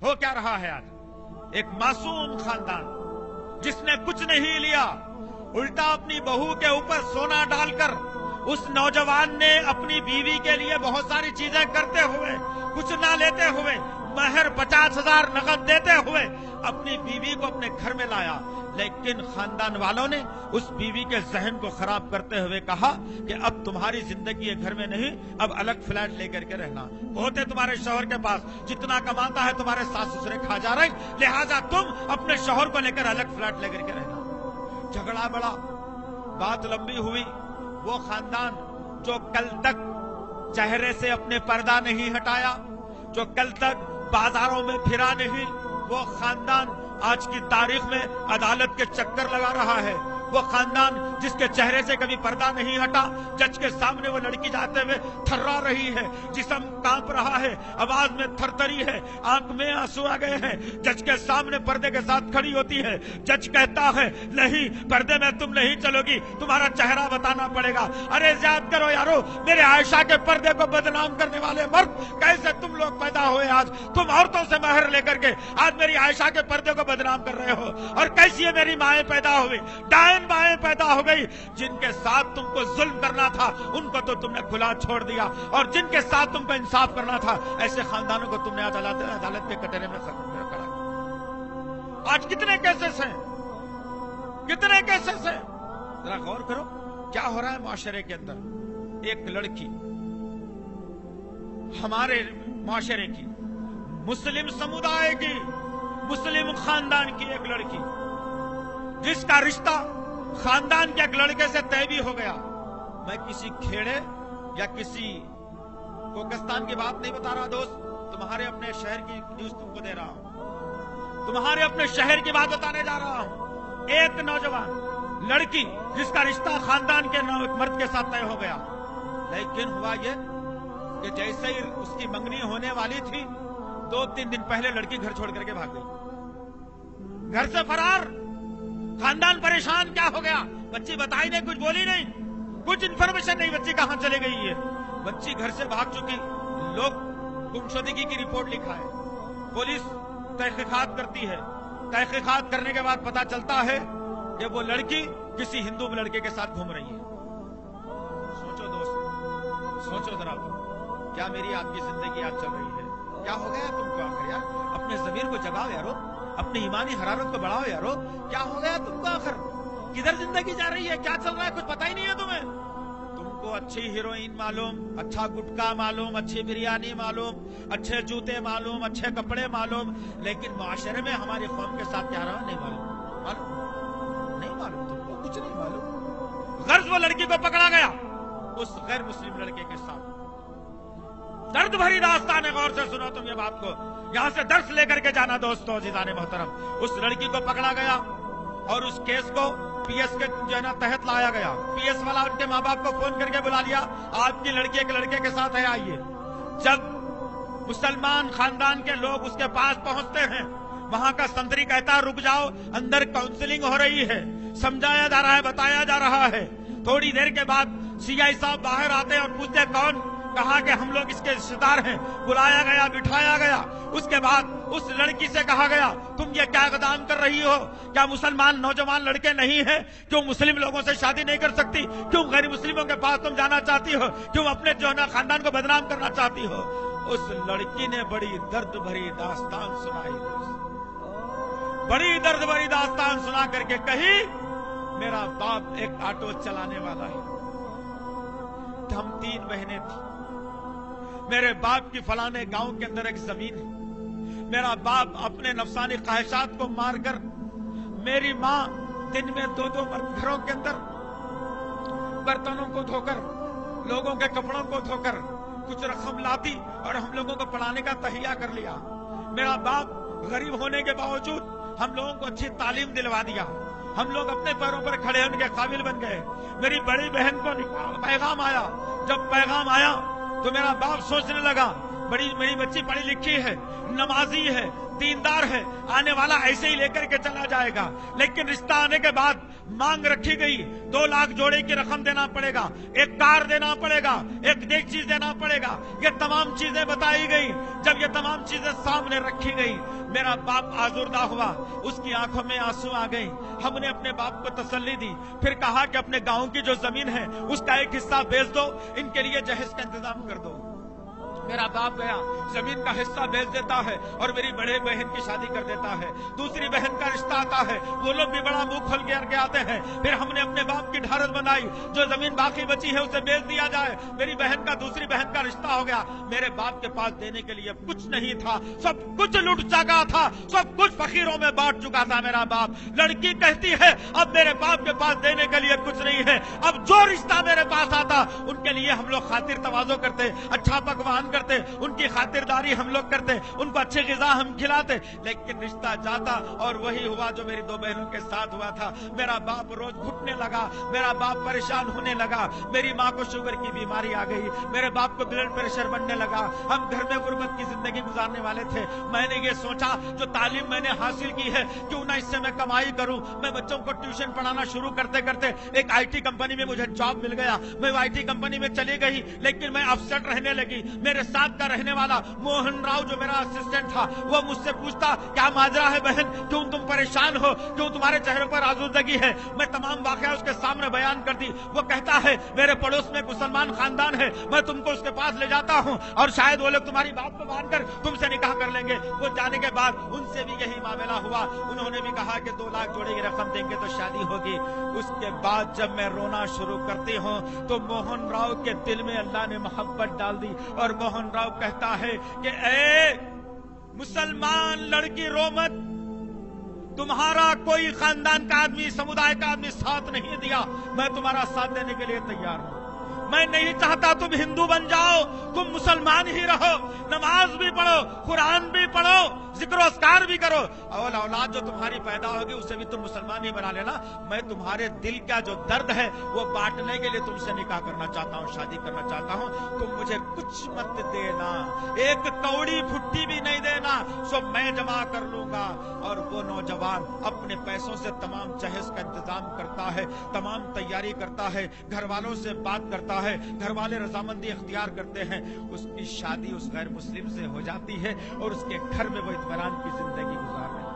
हो क्या रहा है आज? एक मासूम खानदान जिसने कुछ नहीं लिया, उल्टा अपनी बहू के ऊपर सोना डालकर उस नौजवान ने अपनी बीवी के लिए बहुत सारी चीजें करते हुए, कुछ ना लेते हुए, महर 50,000 नकद देते हुए अपनी बीवी को अपने घर में लाया। लेकिन खानदान वालों ने उस बीवी के जहन को खराब करते हुए कहा कि अब तुम्हारी जिंदगी है घर में नहीं, अब अलग फ्लैट लेकर के रहना। होते तुम्हारे शौहर के पास, जितना कमाता है तुम्हारे सास ससुरे खा जा रहे, लिहाजा तुम अपने शौहर को लेकर अलग फ्लैट लेकर के रहना। झगड़ा बढ़ा, बात लंबी हुई। वो खानदान जो कल तक चेहरे से अपने पर्दा नहीं हटाया, जो कल तक बाजारों में फिरा नहीं, वो खानदान आज की तारीख में अदालत के चक्कर लगा रहा है। वो खानदान जिसके चेहरे से कभी पर्दा नहीं हटा, जज के सामने वो लड़की जाते हुए थर्रा रही है, जिस्म कांप रहा है, आवाज में थरथरी है, आंख में आंसू आ गए हैं। जज के सामने पर्दे के साथ खड़ी होती है। जज कहता है नहीं, पर्दे में तुम नहीं चलोगी, तुम्हारा चेहरा बताना पड़ेगा। अरे याद करो यारो, मेरे आयशा के पर्दे को बदनाम करने वाले मर्द कैसे तुम लोग पैदा हुए? आज तुम औरतों से महर लेकर के आज मेरी आयशा के पर्दे को बदनाम कर रहे हो। और कैसी है मेरी माएं पैदा हुई, डायन माएं पैदा हो गई। जिनके साथ तुमको जुल्म करना था उनको तो तुमने खुला छोड़ दिया, और जिनके साथ तुमको इंसाफ करना था ऐसे खानदानों को तुमने आज अदालत के कटहरे में खड़ा। आज कितने केसेस हैं, कितने केसेस हैं? जरा गौर करो क्या हो रहा है माशरे के अंदर। एक लड़की, हमारे माशरे की, मुस्लिम समुदाय की, मुस्लिम खानदान की एक लड़की, जिसका रिश्ता खानदान के एक लड़के से तय भी हो गया। मैं किसी खेड़े या किसी कोकस्तान की बात नहीं बता रहा दोस्त, तुम्हारे अपने शहर की न्यूज तुमको दे रहा हूं, तुम्हारे अपने शहर की बात बताने जा रहा हूं। एक नौजवान लड़की जिसका रिश्ता खानदान के मर्द के साथ तय हो गया, लेकिन हुआ ये कि जैसे ही उसकी मंगनी होने वाली थी, 2-3 दिन पहले लड़की घर छोड़ करके भाग गई, घर से फरार। खानदान परेशान, क्या हो गया? बच्ची बताई नहीं, कुछ बोली नहीं, कुछ इन्फॉर्मेशन नहीं, बच्ची कहां चले गई है। बच्ची घर से भाग चुकी, लोग गुमशुदगी की रिपोर्ट लिखा है, पुलिस तहकीकात करती है। तहकीकात करने के बाद पता चलता है कि वो लड़की किसी हिंदू लड़के के साथ घूम रही है। सोचो दोस्त, सोचो जरा, क्या मेरी आपकी जिंदगी आज चल रही है? क्या हो गया तुमको आखिर यार? अपने जमीर को जगाओ यारो, अपनी ईमानी हरारत को बढ़ाओ यारो। क्या हो गया तुमको आखिर? किधर जिंदगी जा रही है? क्या चल रहा है? कुछ पता ही नहीं है तुम्हें। तुमको अच्छी हीरोइन मालूम, अच्छा गुटखा मालूम, अच्छी बिरयानी मालूम, अच्छे जूते मालूम, अच्छे कपड़े मालूम, लेकिन माशरे में हमारी कौम के साथ क्या रहा नहीं मालूम। मालूम नहीं, मालूम तुमको कुछ नहीं मालूम। गर्ज वो लड़की को पकड़ा गया उस गैर मुस्लिम लड़के के साथ। दर्द भरी दास्तान है, गौर से सुनो तुम ये बात को, यहां से दर्श लेकर के जाना दोस्तों, अजीज़ाने मोहतरम। उस लड़की को पकड़ा गया और उस केस को पीएस के जो है ना तहत लाया गया। पीएस वाला उनके माँ बाप को फोन करके बुला लिया, आपकी लड़की एक लड़के के साथ है, आइए। जब मुसलमान खानदान के लोग उसके पास पहुंचते हैं, वहां का संतरी कहता है रुक जाओ, अंदर काउंसलिंग हो रही है, समझाया जा रहा है, बताया जा रहा है। थोड़ी देर के बाद सीआई साहब बाहर आते हैं और पूछते कौन? कहा कि हम लोग इसके रिश्तेदार हैं। बुलाया गया, बिठाया गया। उसके बाद उस लड़की से कहा गया तुम ये क्या इक़दाम कर रही हो? क्या मुसलमान नौजवान लड़के नहीं हैं? क्यों मुस्लिम लोगों से शादी नहीं कर सकती? क्यों गैर मुस्लिमों के पास तुम जाना चाहती हो? क्यों अपने जो है ना खानदान को बदनाम करना चाहती हो? उस लड़की ने बड़ी दर्द भरी दास्तान सुनाई, बड़ी दर्द भरी दास्तान सुना करके कही मेरा बाप एक ऑटो चलाने वाला है, हम 3 बहनें थी, मेरे बाप की फलाने गांव के अंदर एक जमीन है, मेरा बाप अपने नफसानी ख्वाहिशात को मारकर, मेरी माँ दिन में 2-2 घरों के अंदर बर्तनों को धोकर, लोगों के कपड़ों को धोकर कुछ रकम लाती और हम लोगों को पढ़ाने का तहिया कर लिया। मेरा बाप गरीब होने के बावजूद हम लोगों को अच्छी तालीम दिलवा दिया, हम लोग अपने पैरों पर खड़े होने के काबिल बन गए। मेरी बड़ी बहन को पैगाम आया, जब पैगाम आया तो मेरा बाप सोचने लगा मेरी बच्ची पढ़ी लिखी है, नमाजी है, दीनदार है, आने वाला ऐसे ही लेकर के चला जाएगा, लेकिन रिश्ता आने के बाद मांग रखी गई, 2 लाख जोड़े की रकम देना पड़ेगा, एक कार देना पड़ेगा, एक चीज देना पड़ेगा, ये तमाम चीजें बताई गई। जब ये तमाम चीजें सामने रखी गई, मेरा बाप आजुर्दा हुआ, उसकी आंखों में आंसू आ गए। हमने अपने बाप को तसल्ली दी, फिर कहा कि अपने गांव की जो जमीन है उसका एक हिस्सा बेच दो, इनके लिए जहेज का इंतजाम कर दो। मेरा बाप गया, जमीन का हिस्सा बेच देता है और मेरी बड़े बहन की शादी कर देता है। दूसरी बहन का रिश्ता आता है, वो लोग भी बड़ा मुंह खोल के आते हैं। फिर हमने अपने बाप की ढारस बनाई, जो जमीन बाकी बची है उसे बेच दिया जाए। मेरी बहन का दूसरी बहन का रिश्ता हो गया। मेरे बाप के पास देने के लिए कुछ नहीं था, सब कुछ लुट चुका था, सब कुछ फकीरों में बांट चुका था मेरा बाप। लड़की कहती है अब मेरे बाप के पास देने के लिए कुछ नहीं है, अब जो रिश्ता मेरे पास आता उनके लिए हम लोग खातिर तवाज़ो करते, अच्छा पकवान करते, उनकी खातिरदारी हम लोग करते, उनको अच्छी ग़िज़ा हम खिलाते। लेकिन रिश्ता जाता और वही हुआ जो मेरी 2 बहनों के साथ हुआ था। मेरा बाप रोज घुटने लगा, मेरा बाप परेशान होने लगा, मेरी माँ को शुगर की बीमारी आ गई, मेरे बाप को ब्लड प्रेशर बनने लगा। हम घर में गुर्बत की जिंदगी गुजारने वाले थे। मैंने ये सोचा जो तालीम मैंने हासिल की है क्यों ना इससे मैं कमाई करूं। मैं बच्चों को ट्यूशन पढ़ाना शुरू करते करते एक IT कंपनी में मुझे जॉब मिल गया। मैं IT कंपनी में चली गई, लेकिन मैं अपसेट रहने लगी। मेरे साथ का रहने वाला मोहन राव जो मेरा असिस्टेंट था, वो मुझसे पूछता क्या माजरा है बहन, क्यों तुम परेशान हो, क्यों तुम्हारे चेहरे पर आजूदगी है। मैं तमाम वाकया उसके सामने बयान कर दी। वो कहता है मेरे पड़ोस में मुसलमान खानदान है, मैं तुमको उसके पास ले जाता हूँ और शायद वो लोग तुम्हारी बात को मानकर तुमसे निकाह कर लेंगे। वो जाने के बाद उनसे भी यही मामला हुआ। उन्होंने भी कहा कि 2 लाख जोड़े की रकम देंगे तो शादी होगी। उसके बाद जब मैं रोना शुरू करती हूँ तो मोहन राव के दिल में अल्लाह ने मोहब्बत डाल दी और मोहन राव कहता है कि ए मुसलमान लड़की रो मत, तुम्हारा कोई खानदान का आदमी, समुदाय का आदमी साथ नहीं दिया, मैं तुम्हारा साथ देने के लिए तैयार हूं। मैं नहीं चाहता तुम हिंदू बन जाओ, तुम मुसलमान ही रहो, नमाज भी पढ़ो, कुरान भी पढ़ो, जिक्र अस्कार भी करो, और औलाद जो तुम्हारी पैदा होगी उसे भी तुम मुसलमान ही बना लेना। मैं तुम्हारे दिल का जो दर्द है वो बांटने के लिए तुमसे निकाह करना चाहता हूँ, शादी करना चाहता हूँ। तुम मुझे कुछ मत देना, एक कौड़ी फुट्टी भी नहीं देना, सो मैं जमा कर लूंगा। और वो नौजवान अपने पैसों से तमाम जहेज का इंतजाम करता है, तमाम तैयारी करता है, घर वालों से बात करता है, घर वाले रजामंदी इख्तियार करते हैं। उसकी शादी उस गैर मुस्लिम से हो जाती है और उसके घर में वो इत्मीनान की जिंदगी गुजार रहे हैं।